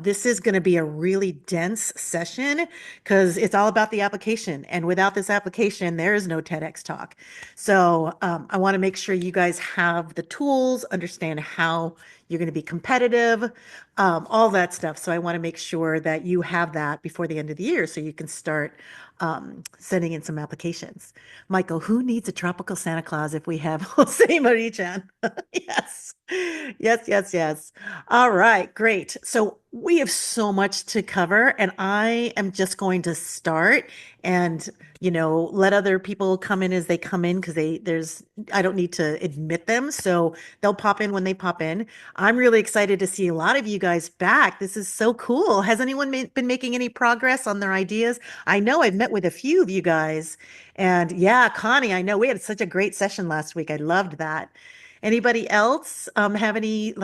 This is going to be a really dense session because it's all about the application. And without this application, there is no TEDx talk. So I want to make sure you guys have the tools, understand how you're going to be competitive, all that stuff. So I want to make sure that you have that before the end of the year so you can start sending in some applications. Michael, who needs a tropical Santa Claus if we have Jose Marichan? Yes. Yes, yes, yes. All right, great. So we have so much to cover, and I am just going to start and, let other people come in as they come in because I don't need to admit them. So they'll pop in when they pop in. I'm really excited to see a lot of you guys back. This is so cool. Has anyone been making any progress on their ideas? I know I've met with a few of you guys. And yeah, Connie, I know we had such a great session last week. I loved that. Anybody else have any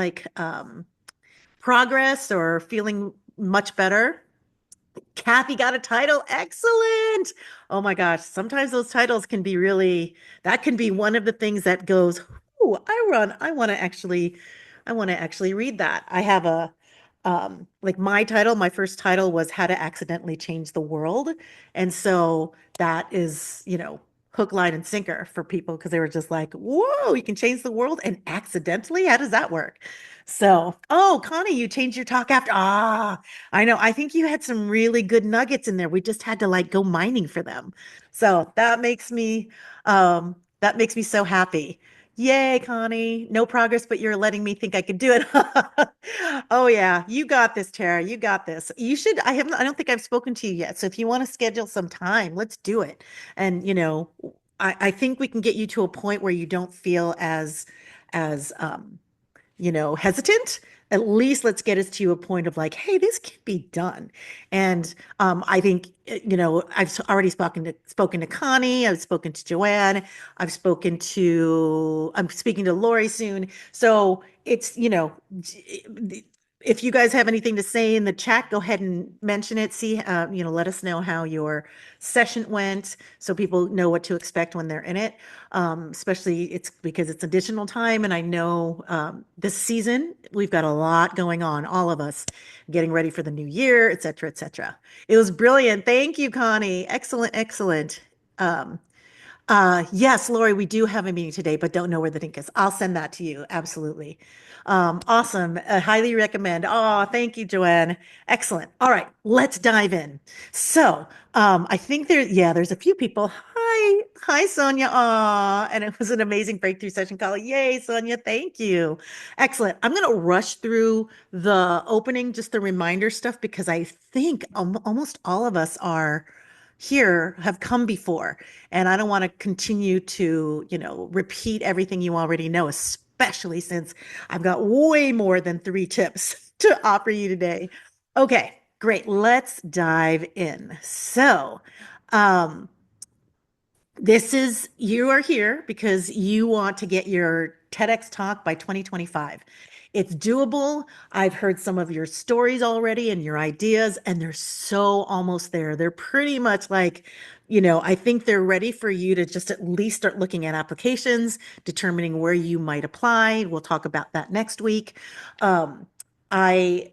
progress or feeling much better? Kathy got a title. Excellent. Oh my gosh. Sometimes those titles can be that can be one of the things that goes, oh, I want to actually read that. I have like my first title was How to Accidentally Change the World. And so that is, hook, line, and sinker for people because they were just like, whoa, you can change the world and accidentally? How does that work? So, oh, Connie, you changed your talk after. I know. I think you had some really good nuggets in there. We just had to like go mining for them. So that makes me so happy. Yay, Connie. No progress, but you're letting me think I could do it. Oh yeah, you got this, Tara. You got this. I don't think I've spoken to you yet. So if you want to schedule some time, let's do it. And I think we can get you to a point where you don't feel as hesitant. At least let's get us to a point of like, hey, this can be done. And I think, I've already spoken to Connie, I've spoken to Joanne, I'm speaking to Lori soon. So it's, if you guys have anything to say in the chat, go ahead and mention it. See, let us know how your session went so people know what to expect when they're in it. Especially it's because it's additional time. And I know this season we've got a lot going on, all of us getting ready for the new year, et cetera, et cetera. It was brilliant. Thank you, Connie. Excellent, excellent. Um, yes, Lori, we do have a meeting today, but don't know where the link is. I'll send that to you. Absolutely. Awesome. I highly recommend. Oh, thank you, Joanne. Excellent. All right, let's dive in. So, I think there's a few people. Hi, Sonia. Aw, and it was an amazing breakthrough session call. Yay, Sonia. Thank you. Excellent. I'm going to rush through the opening, just the reminder stuff, because I think almost all of us are here have come before. And I don't want to continue to, repeat everything you already know, especially since I've got way more than 3 tips to offer you today. Okay, great. Let's dive in. So, um, you are here because you want to get your TEDx talk by 2025. It's doable. I've heard some of your stories already and your ideas, and they're so almost there. They're pretty much like, I think they're ready for you to just at least start looking at applications, determining where you might apply. We'll talk about that next week. I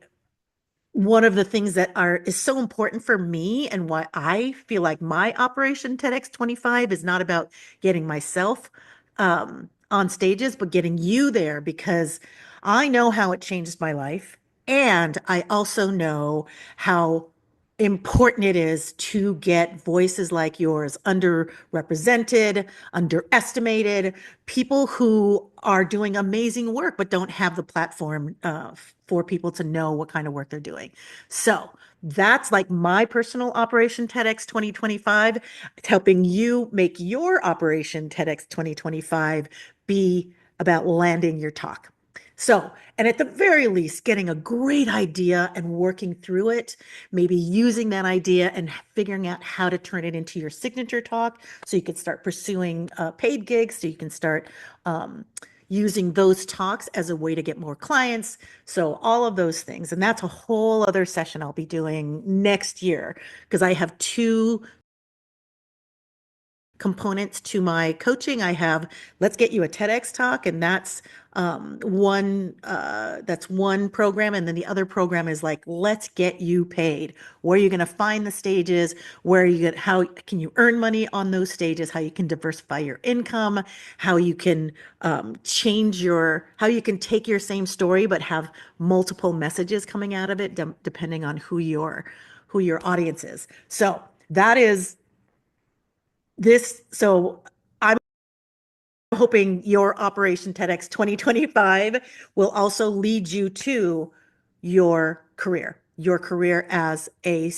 One of the things that is so important for me and why I feel like my Operation TEDx 25 is not about getting myself on stages, but getting you there because I know how it changed my life. And I also know how important it is to get voices like yours, underrepresented, underestimated, people who are doing amazing work but don't have the platform for people to know what kind of work they're doing. So that's like my personal Operation TEDx 2025. It's helping you make your Operation TEDx 2025 be about landing your talk. So, and at the very least, getting a great idea and working through it, maybe using that idea and figuring out how to turn it into your signature talk so you can start pursuing paid gigs, so you can start using those talks as a way to get more clients. So, all of those things. And that's a whole other session I'll be doing next year because I have two components to my coaching. I have Let's Get You a TEDx Talk, and that's one program, and then the other program is like Let's Get You Paid. Where are you going to find the stages? Where you get how can you earn money on those stages? How you can diversify your income? How you can how you can take your same story but have multiple messages coming out of it, depending on who your audience is. So that is this. So I'm hoping your Operation TEDx 2025 will also lead you to your career as a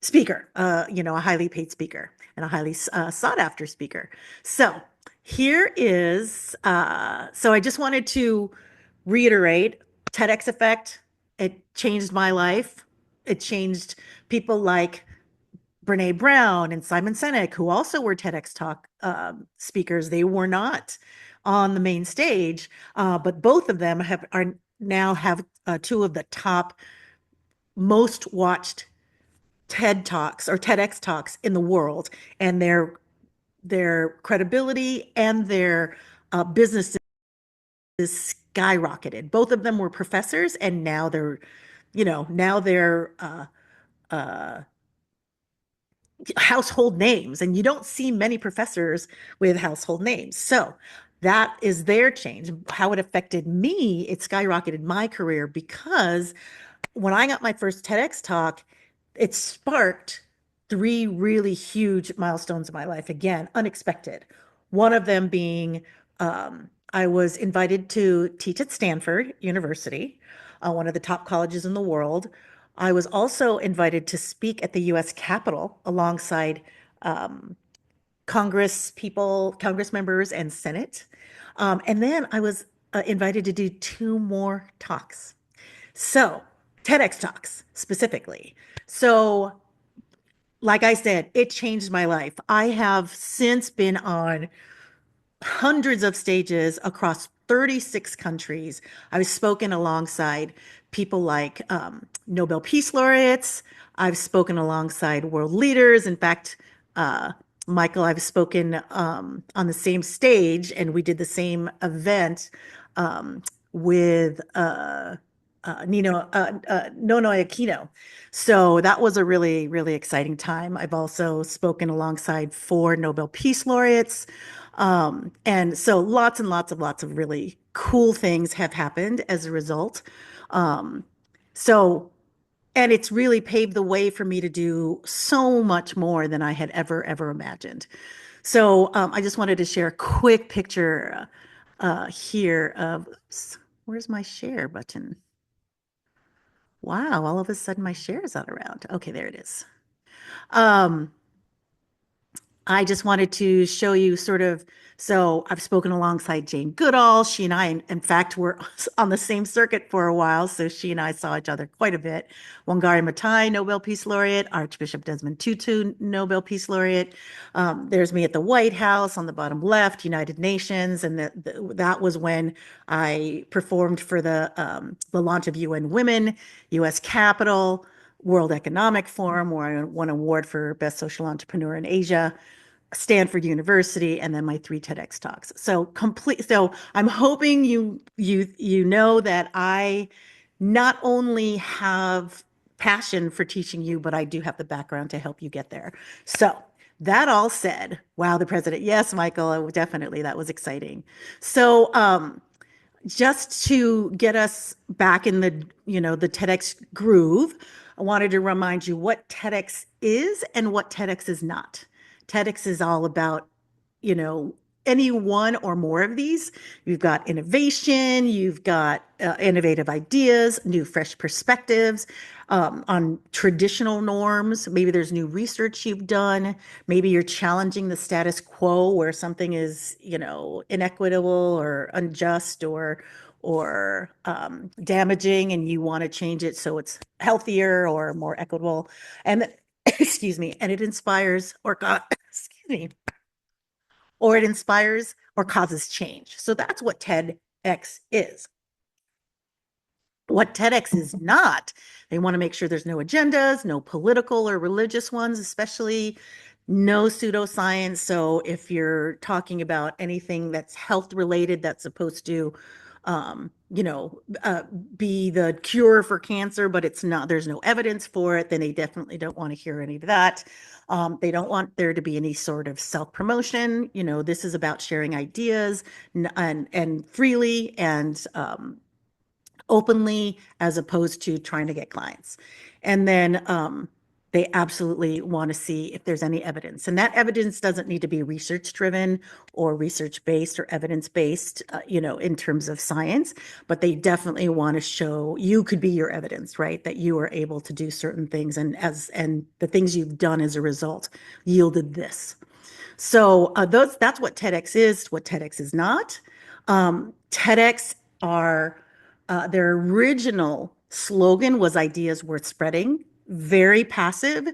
speaker, a highly paid speaker and a highly sought after speaker. So so I just wanted to reiterate TEDx Effect. It changed my life. It changed people like Brene Brown and Simon Sinek, who also were TEDx Talk speakers. They were not on the main stage, but both of them have two of the top most watched TED Talks or TEDx Talks in the world, and their credibility and their business is skyrocketed. Both of them were professors, and now they're uh, household names, and you don't see many professors with household names. So that is their change. How it affected me, it skyrocketed my career because when I got my first TEDx talk, it sparked three really huge milestones in my life. Again, unexpected. One of them being I was invited to teach at Stanford University, one of the top colleges in the world. I was also invited to speak at the US Capitol alongside um, Congress members, and Senate. And then I was invited to do two more talks. So, TEDx Talks specifically. So, like I said, it changed my life. I have since been on hundreds of stages across 36 countries. I've spoken alongside people like Nobel Peace laureates. I've spoken alongside world leaders. In fact, uh, Michael, I've spoken on the same stage, and we did the same event with Nono Aquino. So that was a really, really exciting time. I've also spoken alongside four Nobel Peace laureates. And so lots of really cool things have happened as a result. Um, so, and it's really paved the way for me to do so much more than I had ever imagined. So, I just wanted to share a quick picture here of, oops, where's my share button? Wow, all of a sudden my share is not around. Okay, there it is. Um, I just wanted to show you so I've spoken alongside Jane Goodall. She and I, in fact, were on the same circuit for a while, so she and I saw each other quite a bit. Wangari Maathai, Nobel Peace Laureate, Archbishop Desmond Tutu, Nobel Peace Laureate. There's me at the White House on the bottom left, United Nations, and that was when I performed for the launch of UN Women, U.S. Capitol, World Economic Forum, where I won an award for Best Social Entrepreneur in Asia. Stanford University, and then my three TEDx talks. So I'm hoping you know that I not only have passion for teaching you, but I do have the background to help you get there. So that all said, wow, the president. Yes, Michael, definitely. That was exciting. So just to get us back in the TEDx groove, I wanted to remind you what TEDx is and what TEDx is not. TEDx is all about, you know, any one or more of these. You've got innovation, you've got innovative ideas, new fresh perspectives on traditional norms. Maybe there's new research you've done. Maybe you're challenging the status quo where something is, inequitable or unjust or damaging, and you want to change it so it's healthier or more equitable. And excuse me, and it inspires excuse me, or it inspires or causes change. So that's what TEDx is. What TEDx is not, they want to make sure there's no agendas, no political or religious ones, especially no pseudoscience. So if you're talking about anything that's health related, that's supposed to, you know, be the cure for cancer, but it's not, there's no evidence for it, then they definitely don't want to hear any of that. They don't want there to be any sort of self-promotion. You know, this is about sharing ideas and freely and openly as opposed to trying to get clients. And then they absolutely want to see if there's any evidence. And that evidence doesn't need to be research driven or research based or evidence based, you know, in terms of science, but they definitely want to show you could be your evidence, right? That you are able to do certain things and the things you've done as a result yielded this. So that's what TEDx is, what TEDx is not. TEDx are their original slogan was ideas worth spreading, very passive.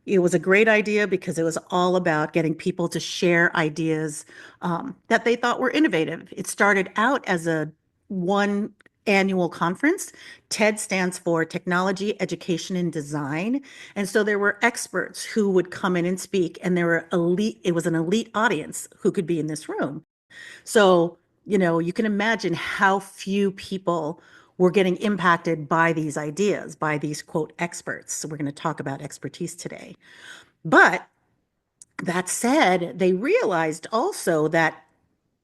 It was a great idea because it was all about getting people to share ideas that they thought were innovative. It started out as a one annual conference. TED stands for Technology, Education, and Design. And so there were experts who would come in and speak, and there were elite, it was an elite audience who could be in this room. So, you know, you can imagine how few people were getting impacted by these ideas, by these quote experts. So we're going to talk about expertise today. But that said, they realized also that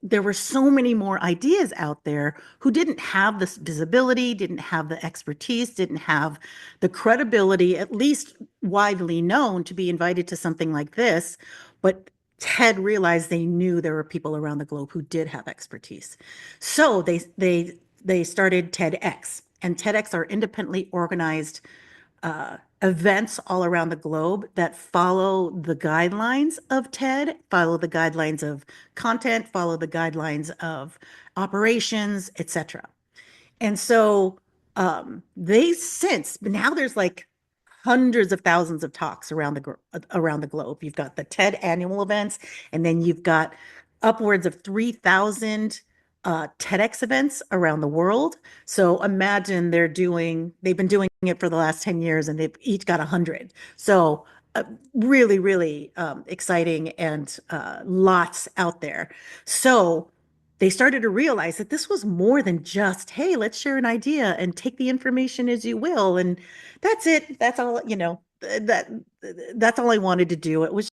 there were so many more ideas out there who didn't have this visibility, didn't have the expertise, didn't have the credibility, at least widely known, to be invited to something like this. But TED realized they knew there were people around the globe who did have expertise. So they started TEDx, and TEDx are independently organized events all around the globe that follow the guidelines of TED, follow the guidelines of content, follow the guidelines of operations, etc. And so they since now there's like hundreds of thousands of talks around the globe. You've got the TED annual events, and then you've got upwards of 3,000 TEDx events around the world. So imagine they've been doing it for the last 10 years and they've each got 100. So really, really exciting and lots out there. So they started to realize that this was more than just, hey, let's share an idea and take the information as you will. And that's it. That's all, you know, that's all I wanted to do. It was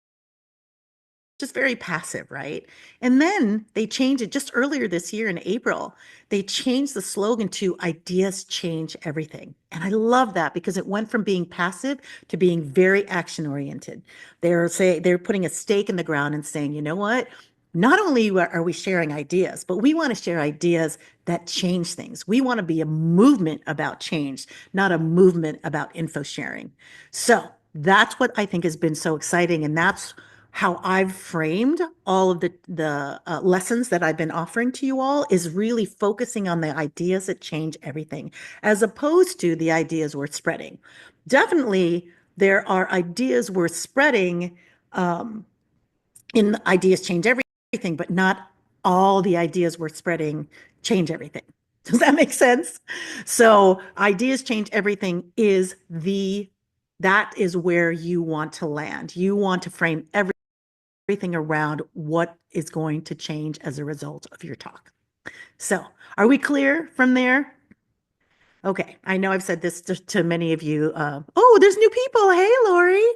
just very passive, right? And then they changed it just earlier this year in April. They changed the slogan to ideas change everything. And I love that because it went from being passive to being very action oriented. They're putting a stake in the ground and saying, you know what? Not only are we sharing ideas, but we want to share ideas that change things. We want to be a movement about change, not a movement about info sharing. So that's what I think has been so exciting. And that's how I've framed all of the lessons that I've been offering to you all is really focusing on the ideas that change everything, as opposed to the ideas worth spreading. Definitely, there are ideas worth spreading in the ideas change everything, but not all the ideas worth spreading change everything. Does that make sense? So ideas change everything that is where you want to land. You want to frame everything around what is going to change as a result of your talk. So are we clear from there? Okay, I know I've said this to many of you. Oh, there's new people. Hey, Lori.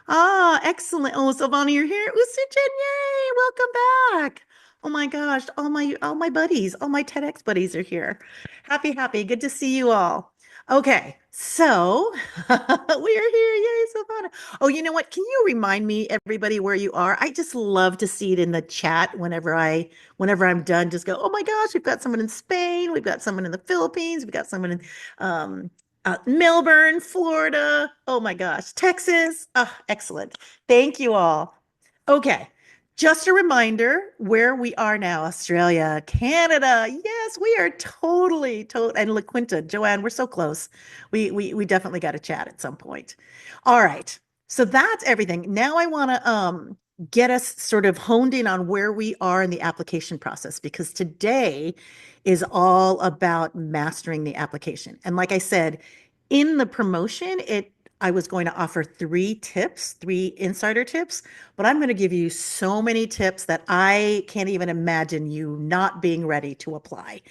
Ah, excellent. Oh, Silvana, you're here. Usujin, yay! Welcome back. Oh my gosh, all my buddies, all my TEDx buddies are here. Happy. Good to see you all. Okay, so we are here. Yay, Silvana. Oh, you know what? Can you remind me, everybody, where you are? I just love to see it in the chat whenever I'm done. Just go, oh my gosh, we've got someone in Spain, we've got someone in the Philippines, we've got someone in um, Melbourne, Florida. Oh my gosh, Texas. Oh, excellent. Thank you all. Okay. Just a reminder where we are now, Australia, Canada. Yes, we are and La Quinta, Joanne, we're so close. We definitely got to chat at some point. All right. So that's everything. Now I want to get us sort of honed in on where we are in the application process, because today is all about mastering the application. And like I said, in the promotion, I was going to offer 3 tips, 3 insider tips, but I'm going to give you so many tips that I can't even imagine you not being ready to apply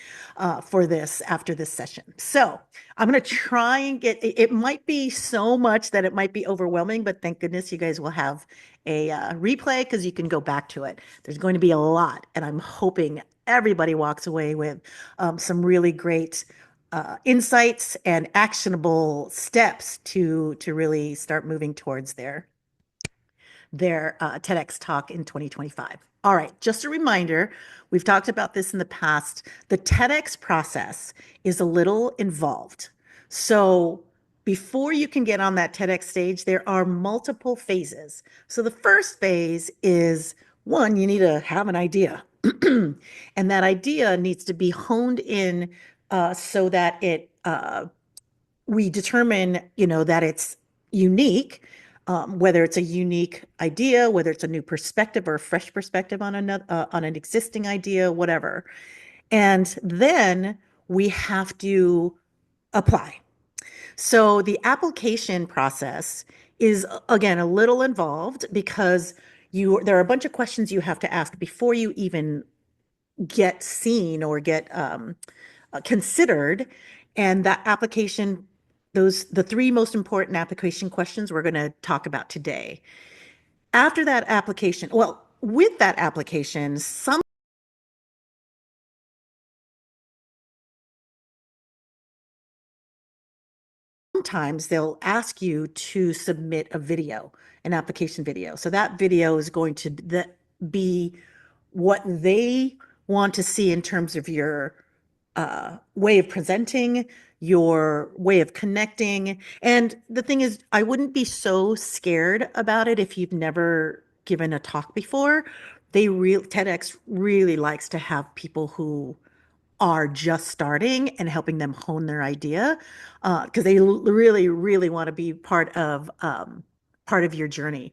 for this after this session. So I'm going to try and it might be so much that it might be overwhelming, but thank goodness you guys will have a replay because you can go back to it. There's going to be a lot, and I'm hoping everybody walks away with some really great insights and actionable steps to really start moving towards their TEDx talk in 2025. All right, just a reminder, we've talked about this in the past. The TEDx process is a little involved. So before you can get on that TEDx stage, there are multiple phases. So the first phase is, one, you need to have an idea. And that idea needs to be honed in so that we determine, that it's unique, whether it's a unique idea, whether it's a new perspective or a fresh perspective on on an existing idea, whatever. And then we have to apply. So the application process is again a little involved because there are a bunch of questions you have to ask before you even get seen or get considered. And that application, the 3 most important application questions we're going to talk about today. After that application, well, with that application, sometimes they'll ask you to submit a video, an application video. So that video is going to be what they want to see in terms of your way of presenting, your way of connecting. And the thing is, I wouldn't be so scared about it if you've never given a talk before. TEDx really likes to have people who are just starting and helping them hone their idea because they really, really want to be part of your journey.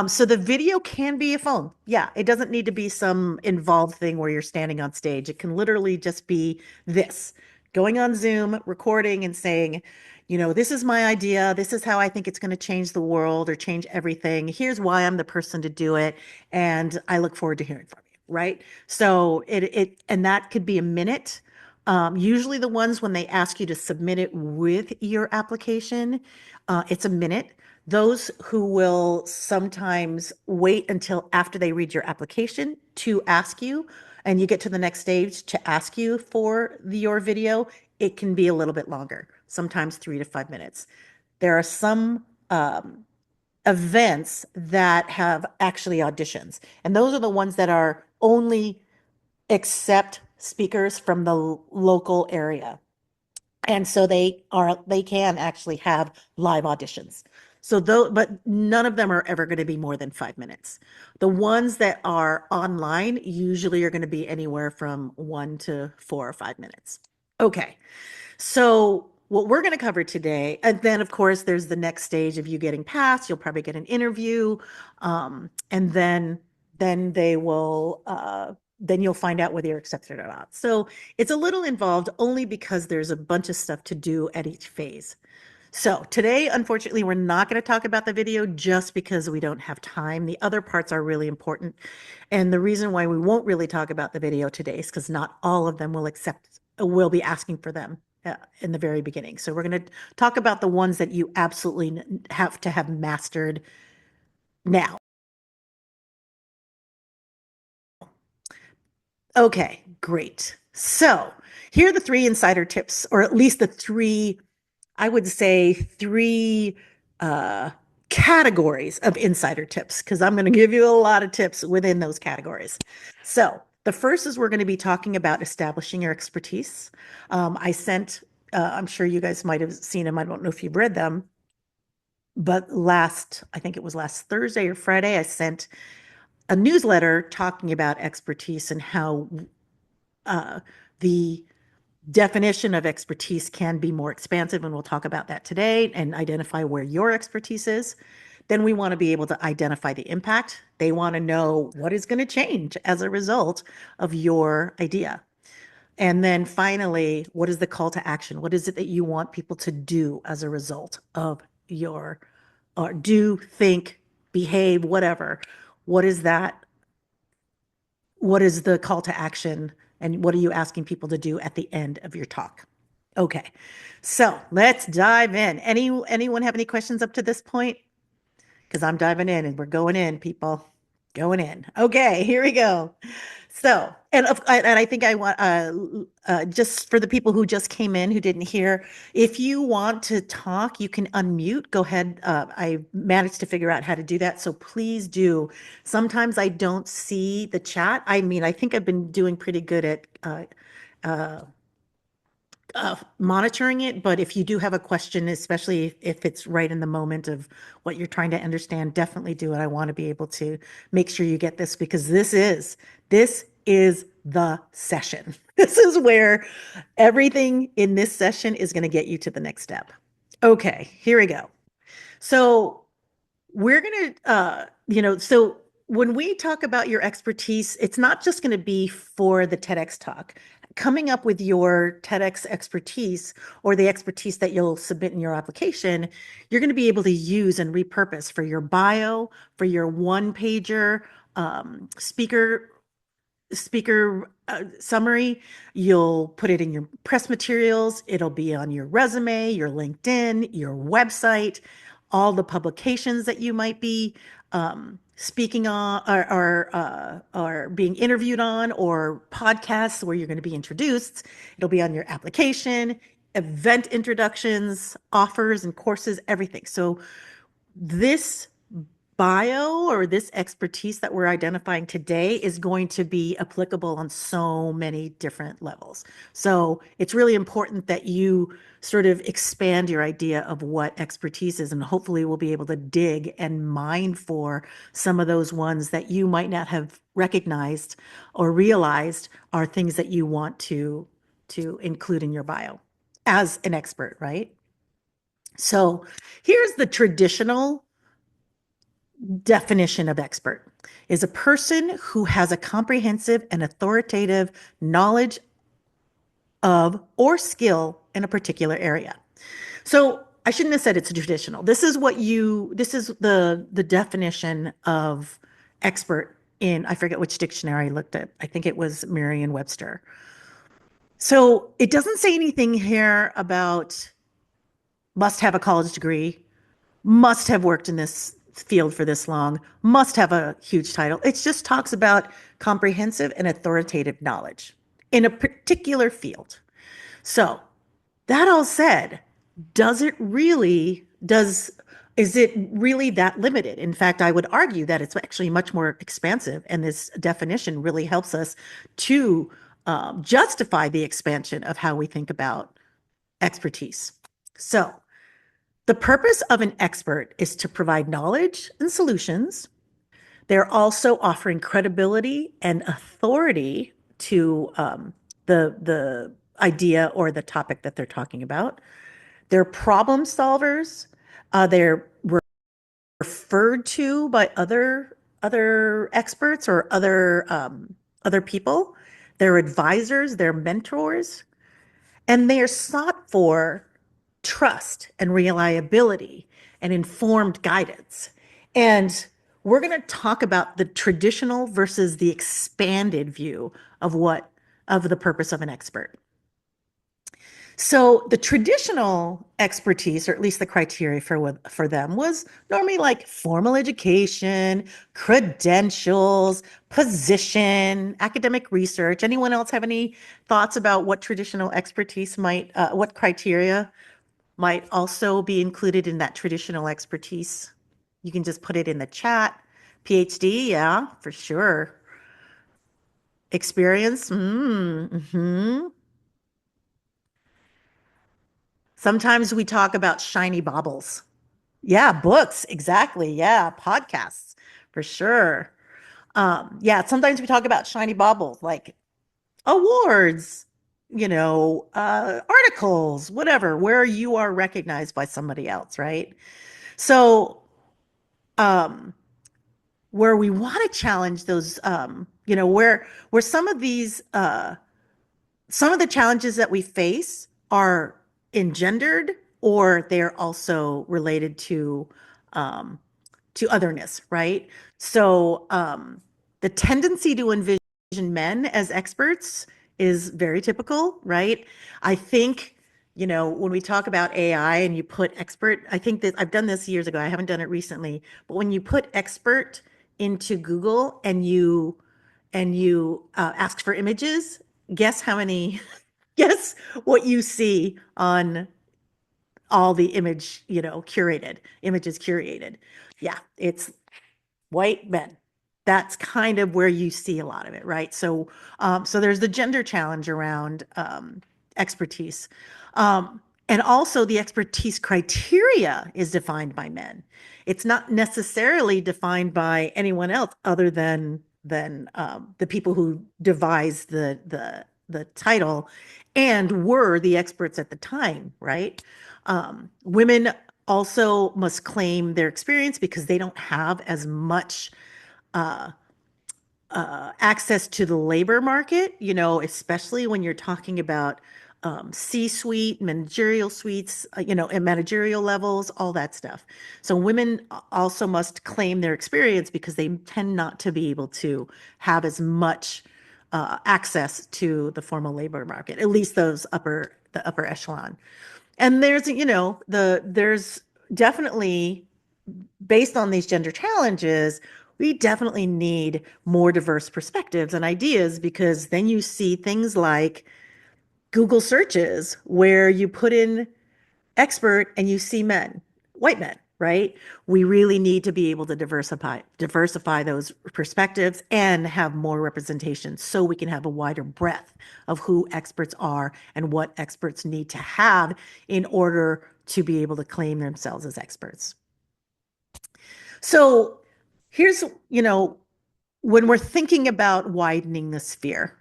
So the video can be a phone. Yeah, it doesn't need to be some involved thing where you're standing on stage. It can literally just be this, going on Zoom, recording and saying, this is my idea. This is how I think it's going to change the world or change everything. Here's why I'm the person to do it. And I look forward to hearing from you. Right. So and that could be a minute. Usually the ones when they ask you to submit it with your application, it's a minute. Those who will sometimes wait until after they read your application to ask you, and you get to the next stage to ask you for your video, it can be a little bit longer, sometimes 3 to 5 minutes. There are some events that have actually auditions, and those are the ones that are only accept speakers from the local area. And so they can actually have live auditions. So though, but none of them are ever going to be more than 5 minutes. The ones that are online usually are going to be anywhere from 1 to 4 or 5 minutes. Okay. So what we're going to cover today, and then of course there's the next stage of you getting passed. You'll probably get an interview, and then they will then you'll find out whether you're accepted or not. So it's a little involved only because there's a bunch of stuff to do at each phase. So today, unfortunately, we're not going to talk about the video just because we don't have time. The other parts are really important. And the reason why we won't really talk about the video today is because not all of them will be asking for them in the very beginning. So we're going to talk about the ones that you absolutely have to have mastered now. Okay, great. So here are the 3 insider tips, or at least the 3, I would say 3 uh, categories of insider tips, because I'm going to give you a lot of tips within those categories. So the first is we're going to be talking about establishing your expertise. I'm sure you guys might have seen them. I don't know if you've read them, but I think it was last Thursday or Friday, I sent a newsletter talking about expertise and how the definition of expertise can be more expansive, and we'll talk about that today and identify where your expertise is. Then we want to be able to identify the impact. They want to know what is going to change as a result of your idea. And then finally, what is the call to action? What is it that you want people to do as a result of your, or do, think, behave, whatever? What is that? What is the call to action? And what are you asking people to do at the end of your talk? Okay, so let's dive in. Anyone have any questions up to this point? Because I'm diving in and we're going in, people. Going in. Okay, here we go. So, and I think I want just for the people who just came in who didn't hear, if you want to talk, you can unmute. Go ahead. I managed to figure out how to do that, so please do. Sometimes I don't see the chat. I mean, I think I've been doing pretty good at uh, monitoring it, but if you do have a question, especially if it's right in the moment of what you're trying to understand, definitely do it. I want to be able to make sure you get this because this is the session. This is where everything in this session is going to get you to the next step. Okay, here we go. So we're going to, so when we talk about your expertise, it's not just going to be for the TEDx talk. Coming up with your TEDx expertise or the expertise that you'll submit in your application, you're going to be able to use and repurpose for your bio, for your one pager, speaker summary. You'll put it in your press materials. It'll be on your resume, your LinkedIn, your website, all the publications that you might be speaking on or being interviewed on, or podcasts where you're going to be introduced. It'll be on your application, event introductions, offers and courses, everything. So this bio or this expertise that we're identifying today is going to be applicable on so many different levels. So it's really important that you sort of expand your idea of what expertise is, and hopefully we'll be able to dig and mine for some of those ones that you might not have recognized or realized are things that you want to include in your bio as an expert, right? So here's the traditional definition of expert is a person who has a comprehensive and authoritative knowledge of or skill in a particular area. So I shouldn't have said it's traditional. This is the definition of expert in, I forget which dictionary I looked at. I think it was Merriam-Webster. So it doesn't say anything here about must have a college degree, must have worked in this field for this long, must have a huge title. It just talks about comprehensive and authoritative knowledge in a particular field. So that all said, is it really that limited? In fact, I would argue that it's actually much more expansive, and this definition really helps us to justify the expansion of how we think about expertise. So the purpose of an expert is to provide knowledge and solutions. They're also offering credibility and authority to the idea or the topic that they're talking about. They're problem solvers. They're referred to by other experts or other people. They're advisors. They're mentors, and they are sought for trust and reliability and informed guidance. And we're going to talk about the traditional versus the expanded view of the purpose of an expert. So the traditional expertise, or at least the criteria for them, was normally like formal education, credentials, position, academic research. Anyone else have any thoughts about what traditional expertise what criteria might also be included in that traditional expertise? You can just put it in the chat. PhD, yeah, for sure. Experience, Sometimes we talk about shiny baubles. Yeah, books, exactly. Yeah, podcasts, for sure. Yeah, sometimes we talk about shiny baubles like awards, articles, whatever, where you are recognized by somebody else, right? So um, where we want to challenge those, where some of the challenges that we face are engendered or they're also related um, to otherness, right? So the tendency to envision men as experts is very typical, right? I think, when we talk about AI and you put expert, I think that I've done this years ago. I haven't done it recently, but when you put expert into Google and you ask for images, guess how many, guess what you see on all the curated images curated. Yeah, it's white men. That's kind of where you see a lot of it, right? So there's the gender challenge around expertise. And also the expertise criteria is defined by men. It's not necessarily defined by anyone else other than the people who devised the title and were the experts at the time, right? Women also must claim their experience because they don't have as much uh, access to the labor market, especially when you're talking about C-suite, managerial suites, and managerial levels, all that stuff. So women also must claim their experience because they tend not to be able to have as much access to the formal labor market, at least the upper echelon. And there's definitely, based on these gender challenges, we definitely need more diverse perspectives and ideas because then you see things like Google searches where you put in expert and you see men, white men, right? We really need to be able to diversify those perspectives and have more representation so we can have a wider breadth of who experts are and what experts need to have in order to be able to claim themselves as experts. So here's, when we're thinking about widening the sphere,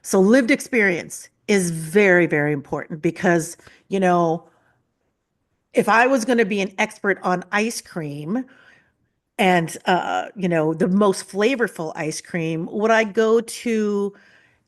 so lived experience is very, very important because, you know, if I was going to be an expert on ice cream and, the most flavorful ice cream, would I go to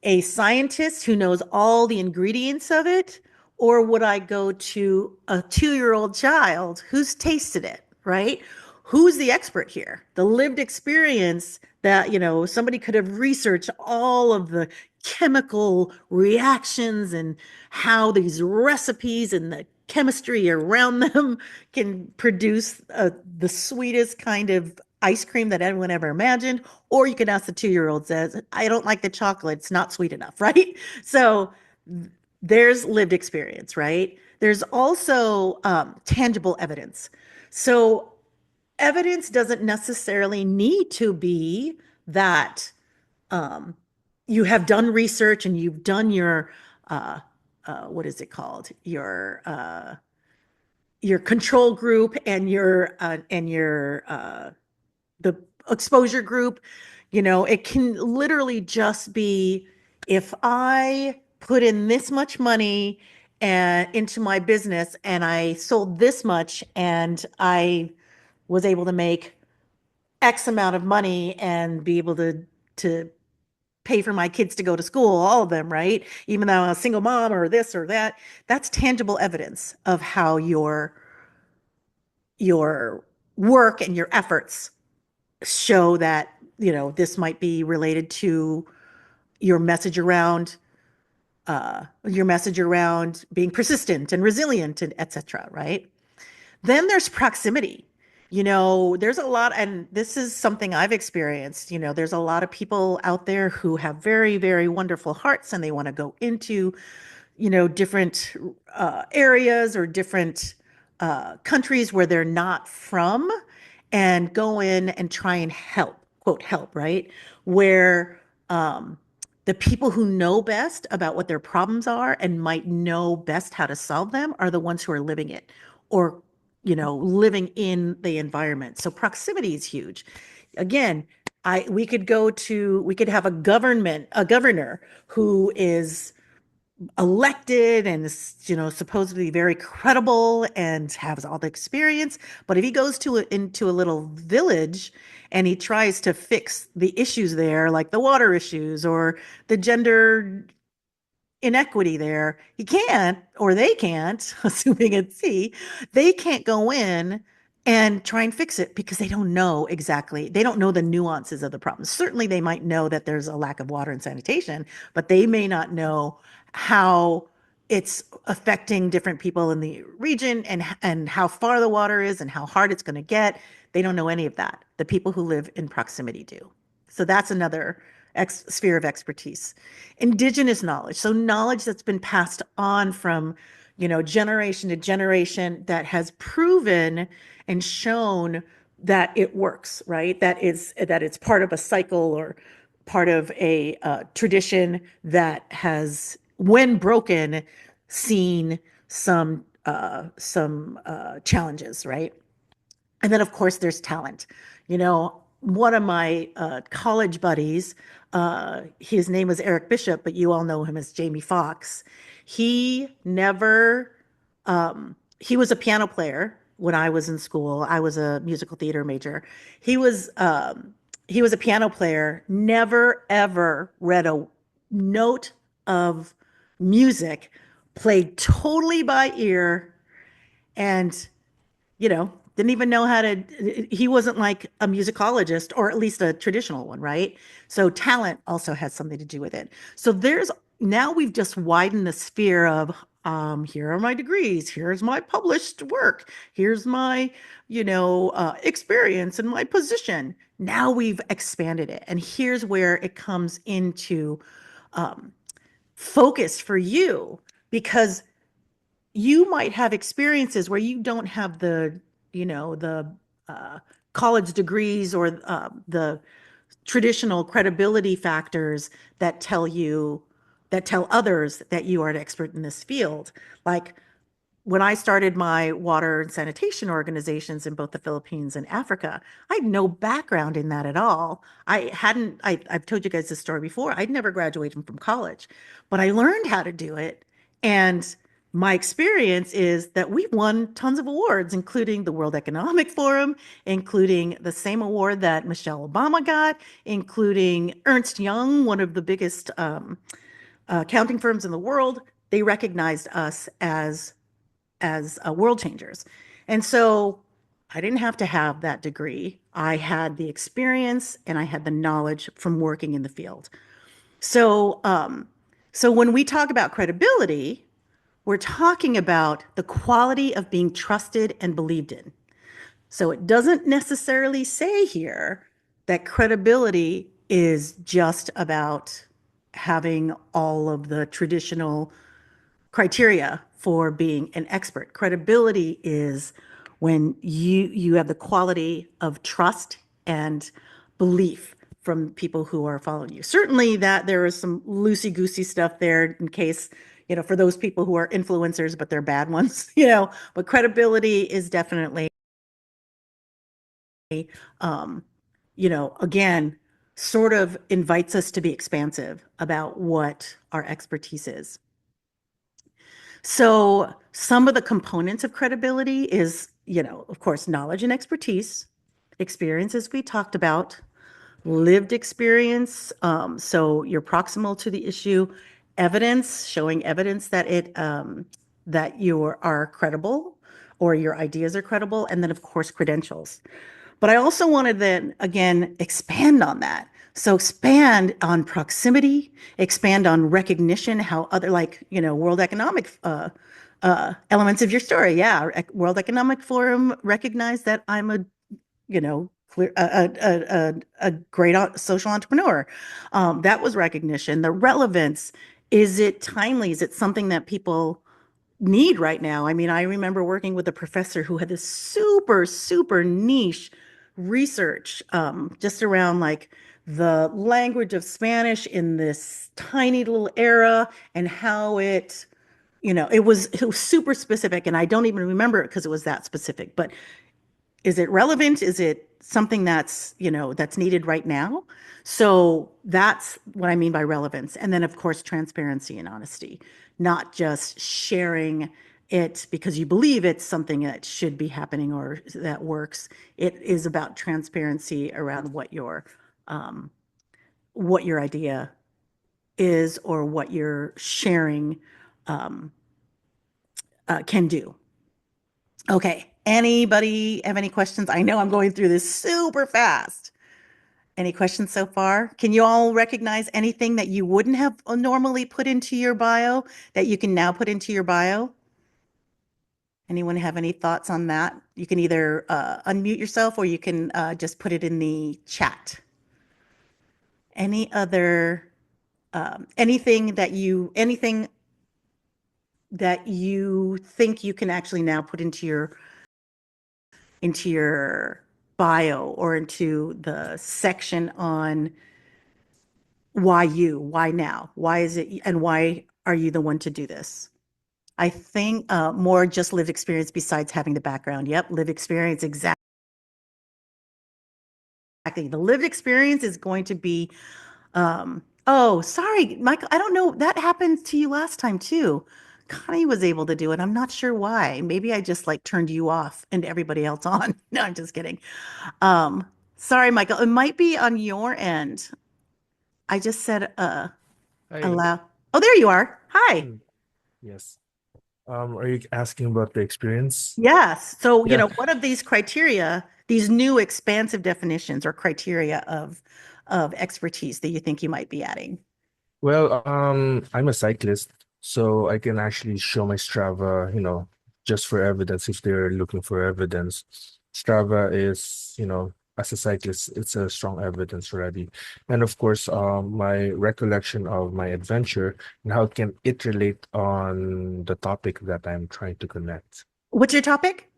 a scientist who knows all the ingredients of it? Or would I go to a 2-year-old child who's tasted it, right? Who's the expert here? The lived experience that, somebody could have researched all of the chemical reactions and how these recipes and the chemistry around them can produce the sweetest kind of ice cream that anyone ever imagined. Or you can ask the 2-year-old says, I don't like the chocolate. It's not sweet enough, right? So there's lived experience, right? There's also tangible evidence. So evidence doesn't necessarily need to be that um, you have done research and you've done your what is it called? Your control group and your the exposure group. It can literally just be if I put in this much money into my business and I sold this much and I was able to make X amount of money and be able to pay for my kids to go to school, all of them, right? Even though I'm a single mom or this or that, that's tangible evidence of how your work and your efforts show that, this might be related to your message around being persistent and resilient and etc., right? Then there's proximity. There's a lot, and this is something I've experienced. There's a lot of people out there who have very, very wonderful hearts and they want to go into, different areas or different countries where they're not from and go in and try and help, quote, help, right? Where the people who know best about what their problems are and might know best how to solve them are the ones who are living it or, living in the environment. So proximity is huge. Again, we could have a governor who is elected and is, supposedly very credible and has all the experience. But if he goes into a little village and he tries to fix the issues there, like the water issues or the gender inequity there. He can't, or they can't, assuming it's he, they can't go in and try and fix it because they don't know exactly. They don't know the nuances of the problem. Certainly, they might know that there's a lack of water and sanitation, but they may not know how it's affecting different people in the region and how far the water is and how hard it's going to get. They don't know any of that. The people who live in proximity do. So that's another sphere of expertise. Indigenous knowledge, so knowledge that's been passed on from, generation to generation that has proven and shown that it works, right? That it's part of a cycle or part of a tradition that has, when broken, seen some challenges, right? And then, of course, there's talent. One of my college buddies, his name was Eric Bishop, but you all know him as Jamie Foxx. He never, he was a piano player when I was in school. I was a musical theater major. He was, um, he was a piano player, never ever read a note of music, played totally by ear, and didn't even know how to, he wasn't like a musicologist or at least a traditional one, right? So talent also has something to do with it. So now we've just widened the sphere of, here are my degrees, here's my published work, here's my, experience and my position. Now we've expanded it. And here's where it comes into um, focus for you because you might have experiences where you don't have the uh, college degrees or the traditional credibility factors that tell others that you are an expert in this field. Like when I started my water and sanitation organizations in both the Philippines and Africa, I had no background in that at all. I've told you guys this story before. I'd never graduated from college, but I learned how to do it. And my experience is that we won tons of awards, including the World Economic Forum, including the same award that Michelle Obama got, including Ernst Young, one of the biggest accounting firms in the world. They recognized us as world changers. And so I didn't have to have that degree. I had the experience and I had the knowledge from working in the field. So, so when we talk about credibility, we're talking about the quality of being trusted and believed in. So it doesn't necessarily say here that credibility is just about having all of the traditional criteria for being an expert. Credibility is when you have the quality of trust and belief from people who are following you. Certainly that there is some loosey-goosey stuff there in case, for those people who are influencers, but they're bad ones, but credibility is definitely, um, again, sort of invites us to be expansive about what our expertise is. So some of the components of credibility is, of course, knowledge and expertise, experiences we talked about, lived experience. So you're proximal to the issue, evidence, showing evidence that you are credible or your ideas are credible, and then of course credentials. But I also wanted to then again expand on that. So expand on proximity, expand on recognition, how other like, World Economic elements of your story. Yeah, World Economic Forum recognized that I'm a, clear a great social entrepreneur. That was recognition. The relevance, is it timely? Is it something that people need right now? I mean, I remember working with a professor who had this super, super niche research just around like the language of Spanish in this tiny little era and how it was super specific, and I don't even remember it because it was that specific. But is it relevant? Is it something that's needed right now? So that's what I mean by relevance. And then, of course, transparency and honesty. not just sharing it because you believe it's something that should be happening or that works. It is about transparency around um, what your idea is or what you're sharing um, can do. Okay. Anybody have any questions? I know I'm going through this super fast. Any questions so far? Can you all recognize anything that you wouldn't have normally put into your bio that you can now put into your bio? Anyone have any thoughts on that? You can either unmute yourself or you can just put it in the chat. Any other anything that you think you can actually now put into your bio or into the section on why now, why is it, and why are you the one to do this? I think more just lived experience besides having the background. Yep, lived experience, exactly. The lived experience is going to be, oh, sorry, Michael, I don't know. That happened to you last time too. Connie was able to do it. I'm not sure why. Maybe I just like turned you off and everybody else on. No, I'm just kidding. Um, Sorry, Michael. It might be on your end. I just said Hi. allow. Oh, there you are. Hi. Hmm. Yes. Are you asking about the experience? Yes. So, Yeah. what of these criteria, these new expansive definitions or criteria of expertise that you think you might be adding? Well, I'm a cyclist, so I can actually show my Strava, just for evidence if they're looking for evidence. Strava is, as a cyclist, it's a strong evidence already. And of course, my recollection of my adventure and how can it relate on the topic that I'm trying to connect. What's your topic?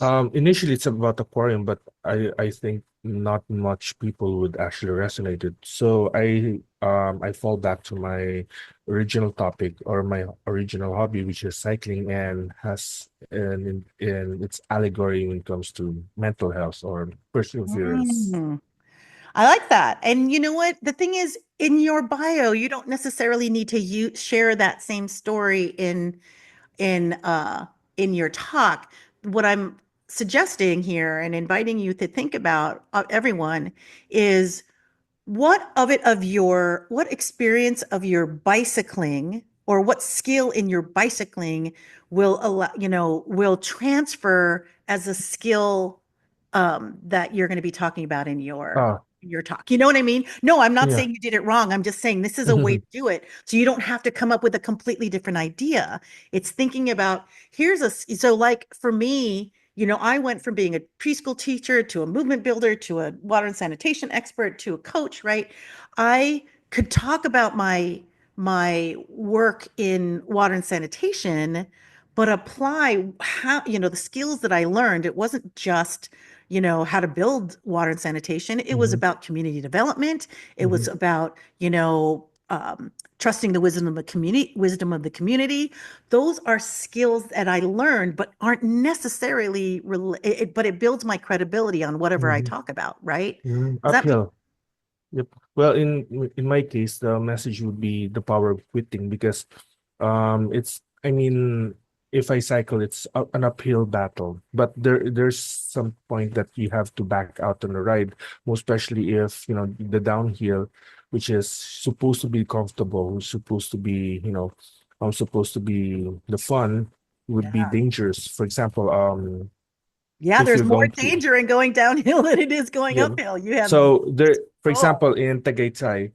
Initially it's about aquarium, but I think not much people would actually resonate it. So I fall back to my original topic or my original hobby, which is cycling, and has in its allegory when it comes to mental health or perseverance. Mm, I like that. And you know what? The thing is, in your bio, you don't necessarily need to share that same story in in your talk. What I'm suggesting here and inviting you to think about, everyone, is what experience of your bicycling or what skill in your bicycling will allow, will transfer as a skill that you're going to be talking about in Ah, your talk. You know what I mean? No, I'm not yeah. saying you did it wrong. I'm just saying this is a way to do it. So you don't have to come up with a completely different idea. It's thinking about so like for me, I went from being a preschool teacher to a movement builder to a water and sanitation expert to a coach, right? I could talk about my work in water and sanitation, but apply how, the skills that I learned. It wasn't just, how to build water and sanitation. It was hmm about community development. It hmm was about, trusting the wisdom of the community. Those are skills that I learned, but aren't necessarily, but it builds my credibility on whatever I hmm talk about, right? Does that make Uphill. Yep. Well, in my case, the message would be the power of quitting because it's I mean, if I cycle, it's an uphill battle, but there's some point that you have to back out on the ride, most especially if, the downhill, which is supposed to be comfortable, supposed to be, supposed to be the fun, would be Yeah. dangerous. For example, Yeah, if there's you're more going to danger in going downhill than it is going yeah. uphill. You have So there, for oh, example, in Tagaytay,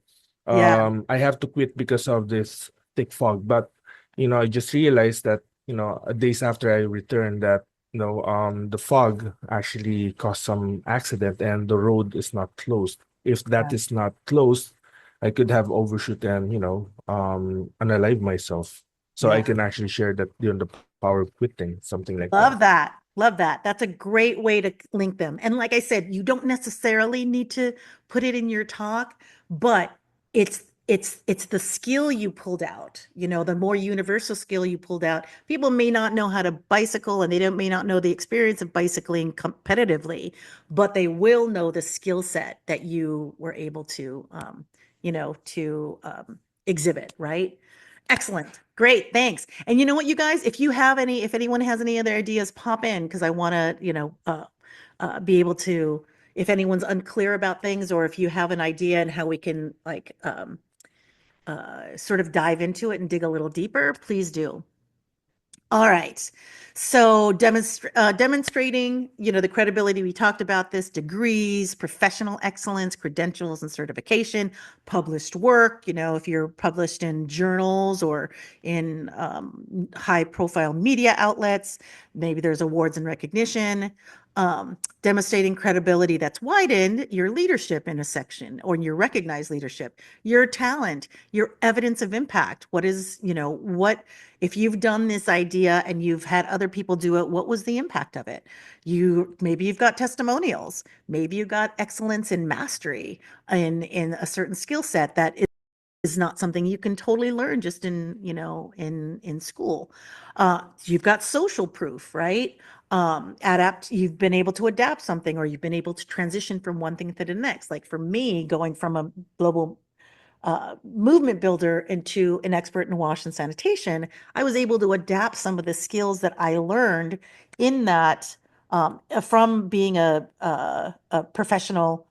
yeah, I have to quit because of this thick fog. But I just realized that days after I returned that the fog actually caused some accident and the road is not closed. If that yeah, is not closed, I could have overshoot and unalive myself. So I yeah. can actually share that the power of quitting, something like that. Love that. Love that. That's a great way to link them. And like I said, you don't necessarily need to put it in your talk, but it's the skill you pulled out. The more universal skill you pulled out. People may not know how to bicycle and may not know the experience of bicycling competitively, but they will know the skill set that you were able to exhibit, right? Excellent. Great. Thanks. And you know what, you guys, if anyone has any other ideas, pop in because I want to, be able to, if anyone's unclear about things or if you have an idea and how we can like sort of dive into it and dig a little deeper, please do. All right. So demonstrating, the credibility, we talked about this, degrees, professional excellence, credentials and certification, published work, if you're published in journals or in high profile media outlets, maybe there's awards and recognition. Demonstrating credibility that's widened your leadership in a section or your recognized leadership, your talent, your evidence of impact. What is, what if you've done this idea and you've had other people do it, what was the impact of it? Maybe you've got testimonials, maybe you've got excellence in mastery in a certain skill set that is not something you can totally learn just in school. You've got social proof, right? You've been able to adapt something or you've been able to transition from one thing to the next. Like for me, going from a global movement builder into an expert in wash and sanitation, I was able to adapt some of the skills that I learned in that from being a professional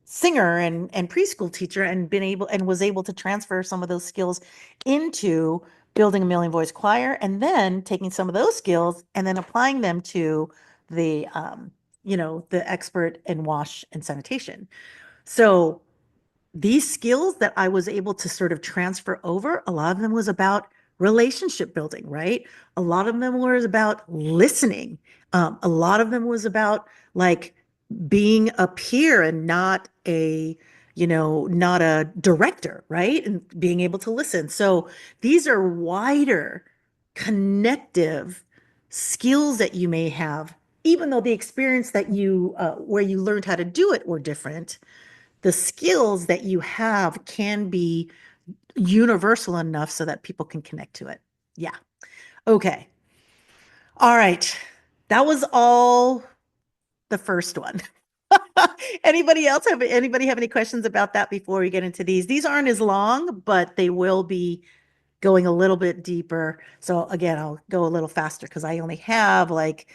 singer and preschool teacher and was able to transfer some of those skills into building a million voice choir and then taking some of those skills and then applying them to the expert in wash and sanitation. So these skills that I was able to sort of transfer over, a lot of them was about relationship building, right? A lot of them was about listening. A lot of them was about like being a peer and not a director, right? And being able to listen. So these are wider connective skills that you may have, even though the experience that where you learned how to do it were different, the skills that you have can be universal enough so that people can connect to it. Yeah. Okay. All right. That was all the first one. Anybody have any questions about that before we get into these? These aren't as long, but they will be going a little bit deeper. So again, I'll go a little faster because I only have like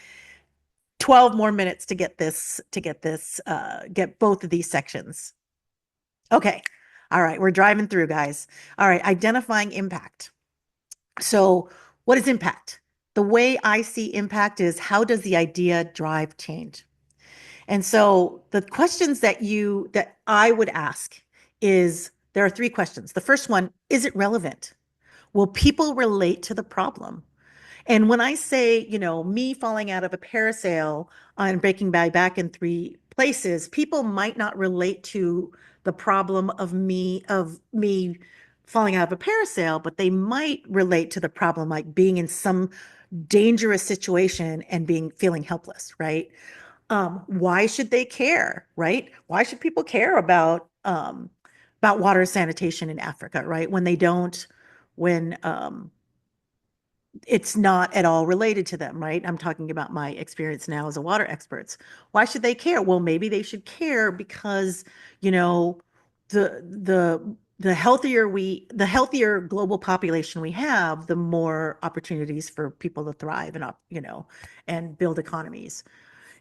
12 more minutes to get both of these sections. Okay. All right. We're driving through, guys. All right. Identifying impact. So, what is impact? The way I see impact is how does the idea drive change? And so the questions that I would ask is there are three questions. The first one, is it relevant? Will people relate to the problem? And when I say, me falling out of a parasail and breaking my back in three places, people might not relate to the problem of me falling out of a parasail, but they might relate to the problem like being in some dangerous situation and feeling helpless, right? Why should they care, right? Why should people care about water sanitation in Africa, right? When it's not at all related to them, right? I'm talking about my experience now as a water expert. Why should they care? Well, maybe they should care because, you know, the healthier global population we have, the more opportunities for people to thrive and build economies.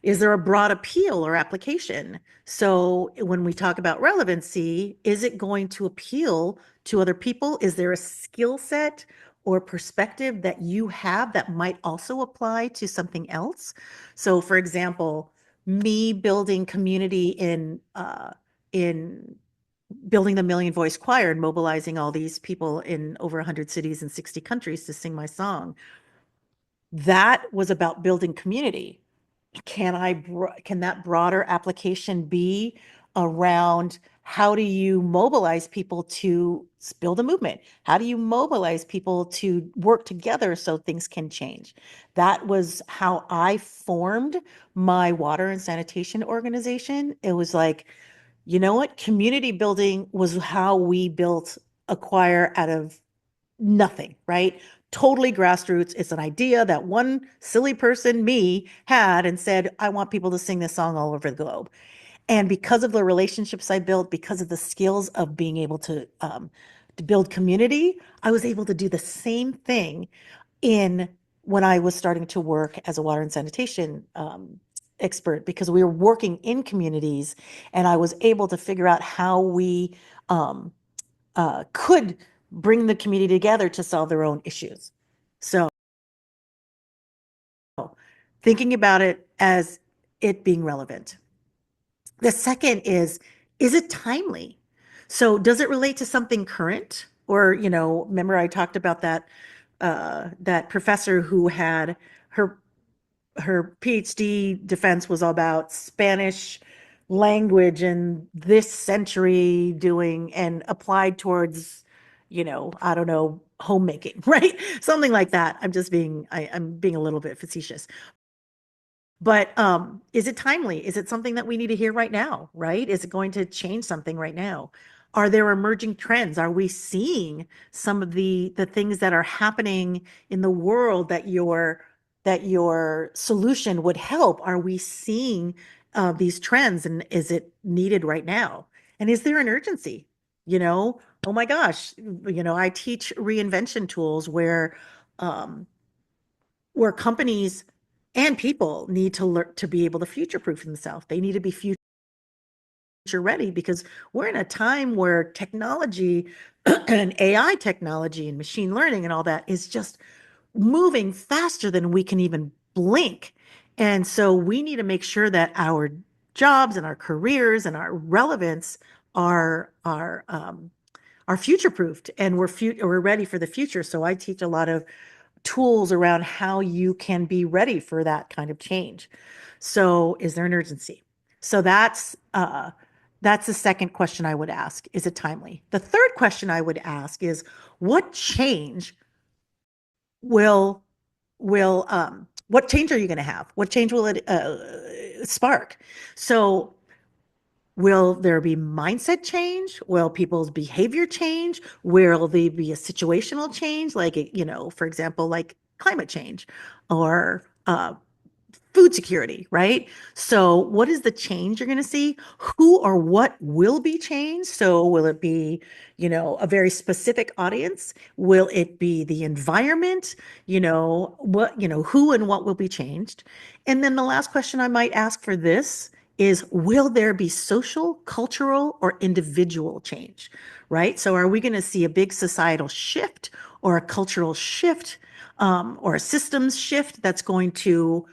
Is there a broad appeal or application? So when we talk about relevancy, is it going to appeal to other people? Is there a skill set or perspective that you have that might also apply to something else? So for example, me building community in building the Million Voice Choir and mobilizing all these people in over 100 cities and 60 countries to sing my song. That was about building community. Can that broader application be around how do you mobilize people to build a movement? How do you mobilize people to work together so things can change? That was how I formed my water and sanitation organization. It was like, you know what? Community building was how we built a choir out of nothing, right? Totally grassroots. It's an idea that one silly person, me, had and said, I want people to sing this song all over the globe. And because of the relationships I built, because of the skills of being able to build community, I was able to do the same thing in when I was starting to work as a water and sanitation expert, because we were working in communities and I was able to figure out how we could bring the community together to solve their own issues. So thinking about it as it being relevant. The second is it timely? So does it relate to something current? Or, remember I talked about that professor who had her PhD defense was all about Spanish language in this century doing and applied towards, I don't know, homemaking, right? Something like that. I'm being a little bit facetious. But is it timely? Is it something that we need to hear right now, right? Is it going to change something right now? Are there emerging trends? Are we seeing some of the things that are happening in the world that your solution would help? Are we seeing these trends, and is it needed right now? And is there an urgency? Oh my gosh, I teach reinvention tools um, where companies and people need to learn to be able to future-proof themselves. They need to be future ready, because we're in a time where technology and AI technology and machine learning and all that is just moving faster than we can even blink. And so we need to make sure that our jobs and our careers and our relevance are future-proofed, and we're ready for the future. So I teach a lot of tools around how you can be ready for that kind of change. So is there an urgency? So that's the second question I would ask. Is it timely? The third question I would ask is, what change will what change are you going to have? What change will it spark? So will there be mindset change? Will people's behavior change? Will there be a situational change, like, for example, like climate change or food security, right? So what is the change you're going to see? Who or what will be changed? So will it be, a very specific audience? Will it be the environment? Who and what will be changed? And then the last question I might ask for this is, will there be social, cultural, or individual change, right? So are we going to see a big societal shift or a cultural shift, or a systems shift that's going to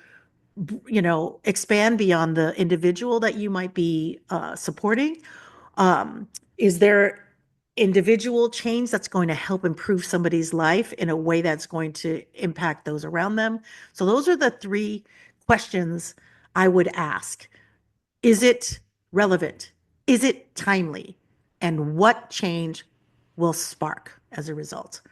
expand beyond the individual that you might be supporting? Is there individual change that's going to help improve somebody's life in a way that's going to impact those around them? So those are the three questions I would ask. Is it relevant? Is it timely? And what change will spark as a result?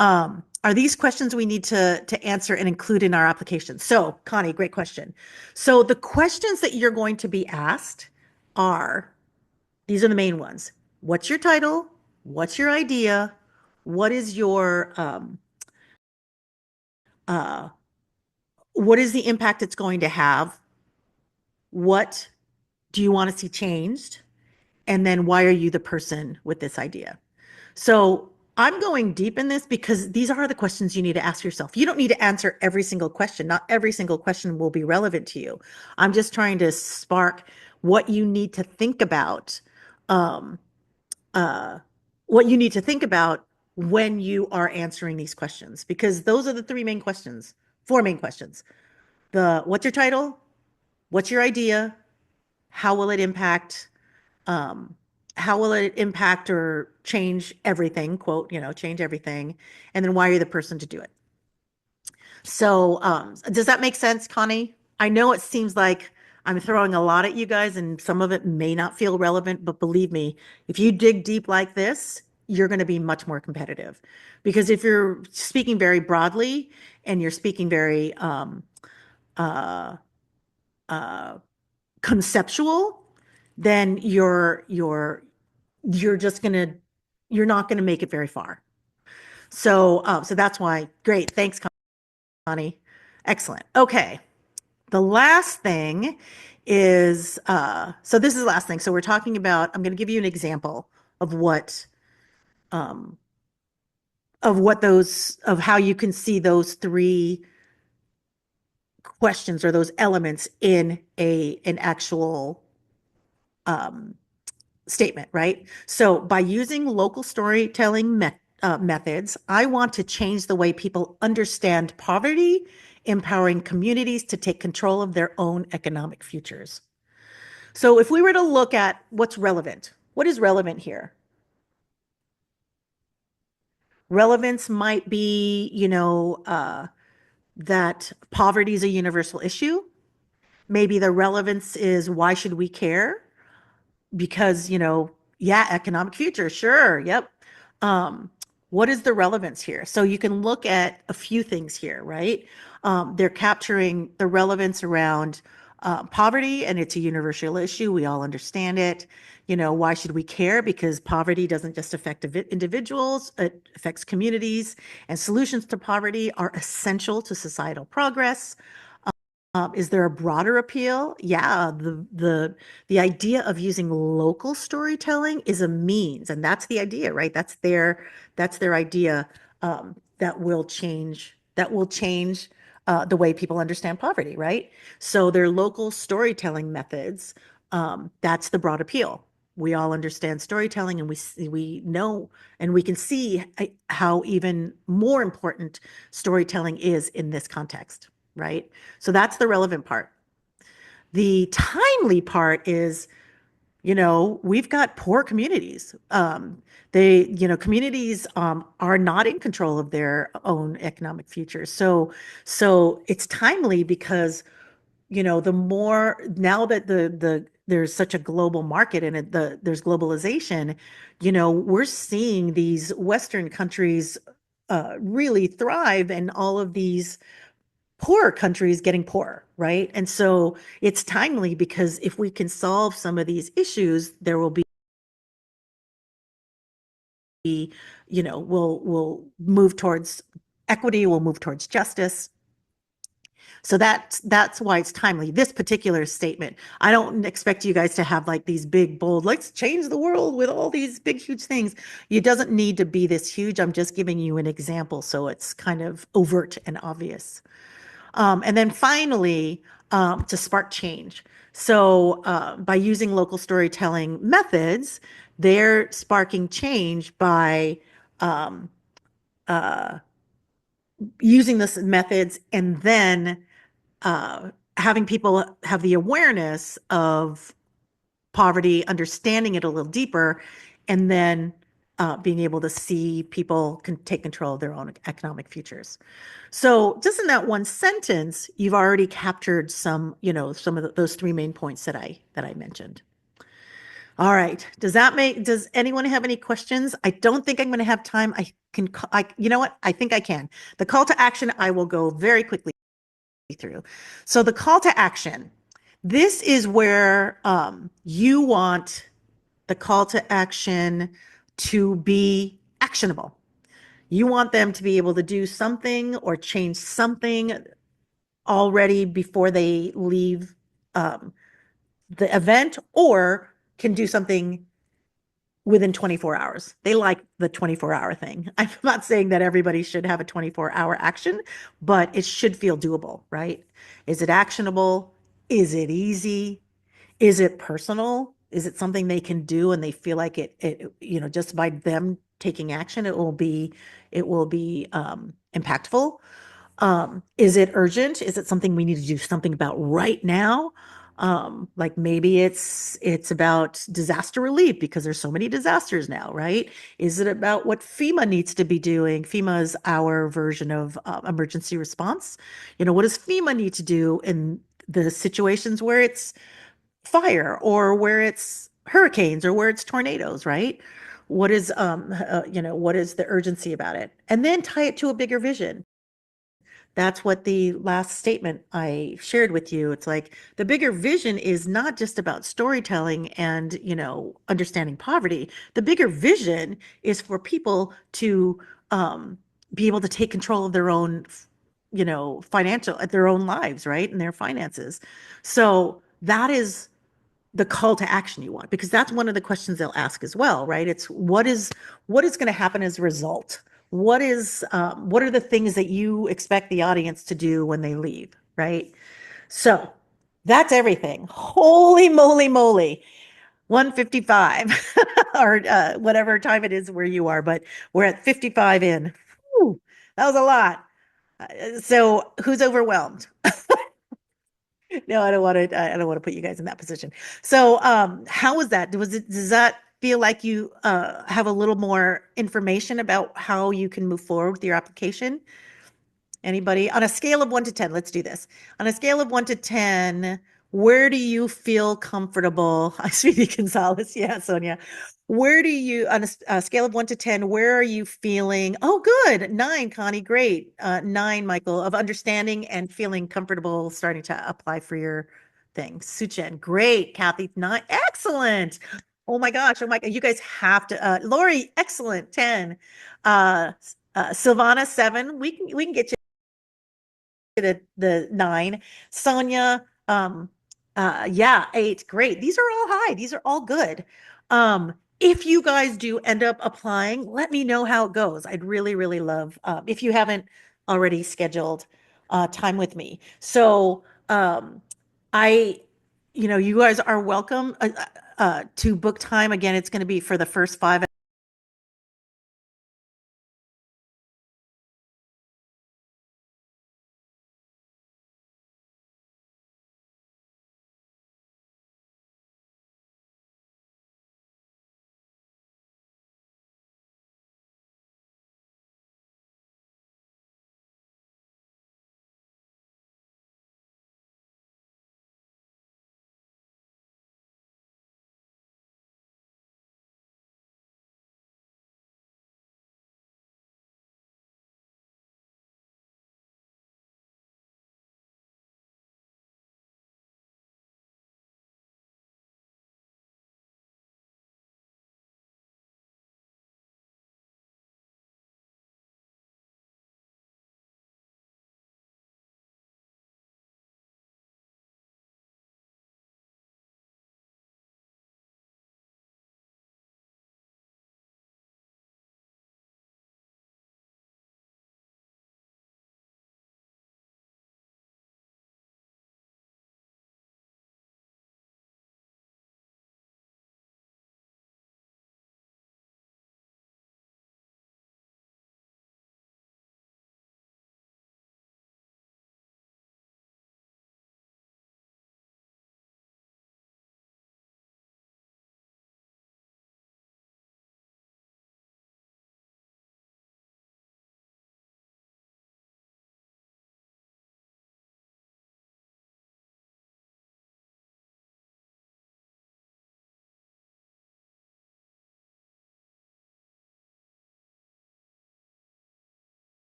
Are these questions we need to answer and include in our application? So, Connie, great question. So the questions that you're going to be asked are, these are the main ones. What's your title? What's your idea? What is uh, what is the impact it's going to have? What do you want to see changed? And then why are you the person with this idea? So I'm going deep in this because these are the questions you need to ask yourself. You don't need to answer every single question. Not every single question will be relevant to you. I'm just trying to spark what you need to think about, um, uh, what you need to think about when you are answering these questions, because those are the four main questions. What's your title? What's your idea? How will it impact? Um, how will it impact or change everything, quote, change everything? And then why are you the person to do it? So, does that make sense, Connie? I know it seems like I'm throwing a lot at you guys and some of it may not feel relevant, but believe me, if you dig deep like this, you're going to be much more competitive. Because if you're speaking very broadly and you're speaking very uh, uh, conceptual, then you're not gonna make it very far. So that's why. Great, thanks, Connie. Excellent. Okay, the last thing is so this is the last thing. So we're talking about. I'm going to give you an example of what um, of how you can see those three questions or those elements in an actual um, statement, right? So by using local storytelling methods, I want to change the way people understand poverty, empowering communities to take control of their own economic futures. So if we were to look at what's relevant, what is relevant here? Relevance might be, that poverty is a universal issue. Maybe the relevance is why should we care? Because, yeah, economic future, sure, yep. Um, what is the relevance here? So you can look at a few things here, right? They're capturing the relevance around poverty, and it's a universal issue. We all understand it. Why should we care? Because poverty doesn't just affect individuals, it affects communities, and solutions to poverty are essential to societal progress. Is there a broader appeal? Yeah, the idea of using local storytelling is a means, and that's the idea, right? That's their idea that will change the way people understand poverty, right? So their local storytelling methods, that's the broad appeal. We all understand storytelling, and we know and we can see how even more important storytelling is in this context, right? So that's the relevant part. The timely part is, we've got poor communities. Communities are not in control of their own economic future. So it's timely because, the more now that there's such a global market and there's globalization, we're seeing these Western countries really thrive, and all of these poorer countries getting poorer, right? And so it's timely because if we can solve some of these issues, there will be, we'll move towards equity, we'll move towards justice. So that's why it's timely. This particular statement, I don't expect you guys to have like these big, bold, let's change the world with all these big, huge things. It doesn't need to be this huge. I'm just giving you an example, so it's kind of overt and obvious. And then finally, to spark change. So by using local storytelling methods, they're sparking change by um, uh, using this methods, and then having people have the awareness of poverty, understanding it a little deeper, and then being able to see people can take control of their own economic futures. So just in that one sentence, you've already captured some of those three main points that I mentioned. All right. Does anyone have any questions? I don't think I'm going to have time. You know what? I think I can. The call to action, I will go very quickly through. So the call to action, this is where you want the call to action to be actionable. You want them to be able to do something or change something already before they leave um, the event, or can do something within 24 hours. They like the 24-hour thing. I'm not saying that everybody should have a 24-hour action, but it should feel doable, right? Is it actionable? Is it easy? Is it personal? Is it something they can do and they feel like just by them taking action, it will be impactful? Is it urgent? Is it something we need to do something about right now? Like maybe it's about disaster relief because there's so many disasters now, right? Is it about what FEMA needs to be doing? FEMA is our version of emergency response. What does FEMA need to do in the situations where it's fire or where it's hurricanes or where it's tornadoes, right? What is the urgency about it? And then tie it to a bigger vision. That's what the last statement I shared with you. It's like the bigger vision is not just about storytelling and, understanding poverty. The bigger vision is for people to be able to take control of their own, their own lives, right? And their finances. So that is the call to action you want, because that's one of the questions they'll ask as well, right? It's what is going to happen as a result? What are the things that you expect the audience to do when they leave, right? So that's everything. Holy moly, 1:55 or whatever time it is where you are, but we're at 55 in. Whew, that was a lot. So who's overwhelmed? No, I don't want to. I don't want to put you guys in that position. So, how was that? Does that feel like you have a little more information about how you can move forward with your application? Anybody on a scale of 1 to 10? Let's do this. On a scale of 1 to 10, where do you feel comfortable? I Sweetie Gonzalez. Yeah, Sonia. Where do you, on a scale of 1 to 10, where are you feeling? Oh, good. 9, Connie. Great. 9, Michael, of understanding and feeling comfortable starting to apply for your thing. Suchen. Great. Kathy. 9. Excellent. Oh my gosh. Oh my God. You guys have to. Lori. Excellent. 10. Silvana. 7. We can get you the 9. Sonia, yeah, 8. Great. These are all high. These are all good. If you guys do end up applying, let me know how it goes. I'd really, really love if you haven't already scheduled time with me. So I, you guys are welcome to book time. Again, it's going to be for the first 5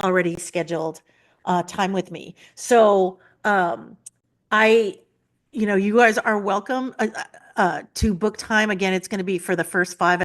already scheduled time with me. So I, you guys are welcome to book time. Again, it's going to be for the first 5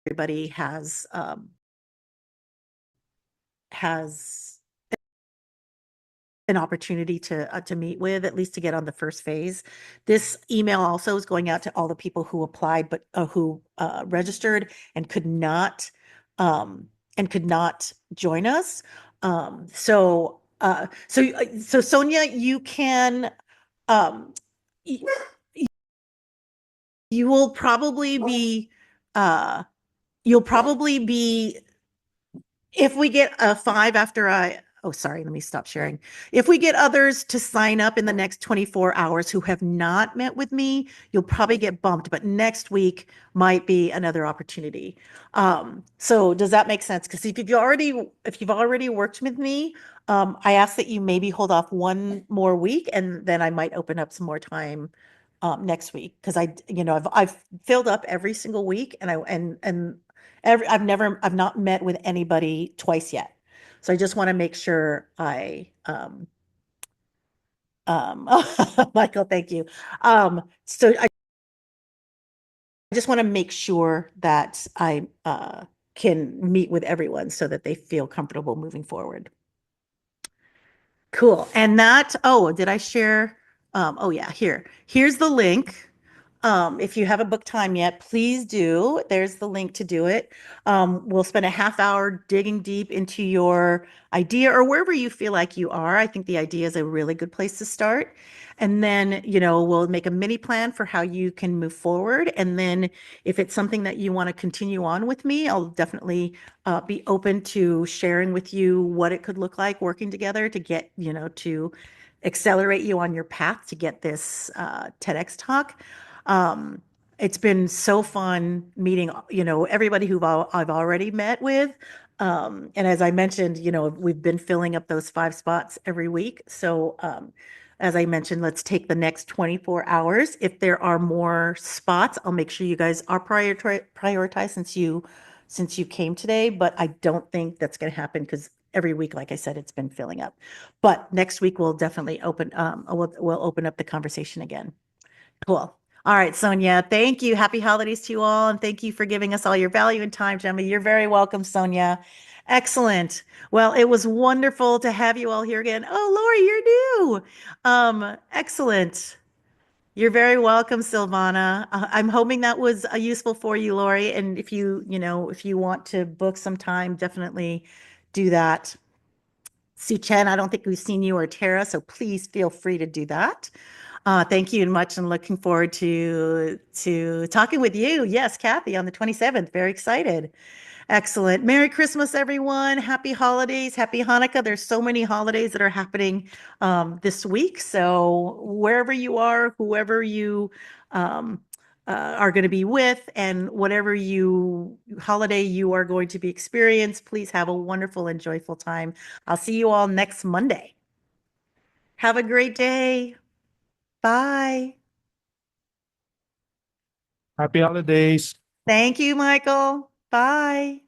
everybody has an opportunity to meet with, at least to get on the first phase. This email also is going out to all the people who applied, but who registered and could not join us. So Sonia, you can um, y- you will probably be you'll probably be if we get a 5 after oh, sorry, let me stop sharing. If we get others to sign up in the next 24 hours who have not met with me, you'll probably get bumped, but next week might be another opportunity. So does that make sense? Because if you've already worked with me, I ask that you maybe hold off one more week, and then I might open up some more time next week, because I've filled up every single week, and I've not met with anybody twice yet. So I just want to make sure Michael, thank you. So I just want to make sure that I can meet with everyone so that they feel comfortable moving forward. Cool. And did I share? Oh yeah, here's the link. If you haven't booked time yet, please do. There's the link to do it. We'll spend a half hour digging deep into your idea, or wherever you feel like you are. I think the idea is a really good place to start. And then, we'll make a mini plan for how you can move forward. And then if it's something that you want to continue on with me, I'll definitely be open to sharing with you what it could look like working together to get, to accelerate you on your path to get this TEDx talk. It's been so fun meeting, everybody I've already met with. And as I mentioned, we've been filling up those 5 spots every week. So, as I mentioned, let's take the next 24 hours. If there are more spots, I'll make sure you guys are prioritized since you came today, but I don't think that's going to happen because every week, like I said, it's been filling up. But next week we'll definitely we'll open up the conversation again. Cool. All right, Sonia, thank you. Happy holidays to you all. And thank you for giving us all your value and time, Gemma. You're very welcome, Sonia. Excellent. Well, it was wonderful to have you all here again. Oh, Lori, you're new. Excellent. You're very welcome, Silvana. I'm hoping that was useful for you, Lori. And if you want to book some time, definitely do that. Sue Chen, I don't think we've seen you, or Tara, so please feel free to do that. Thank you much, and looking forward to talking with you. Yes, Kathy, on the 27th. Very excited. Excellent. Merry Christmas, everyone. Happy holidays. Happy Hanukkah. There's so many holidays that are happening this week. So wherever you are, whoever you are going to be with, and whatever holiday you are going to be experiencing, please have a wonderful and joyful time. I'll see you all next Monday. Have a great day. Bye. Happy holidays. Thank you, Michael. Bye.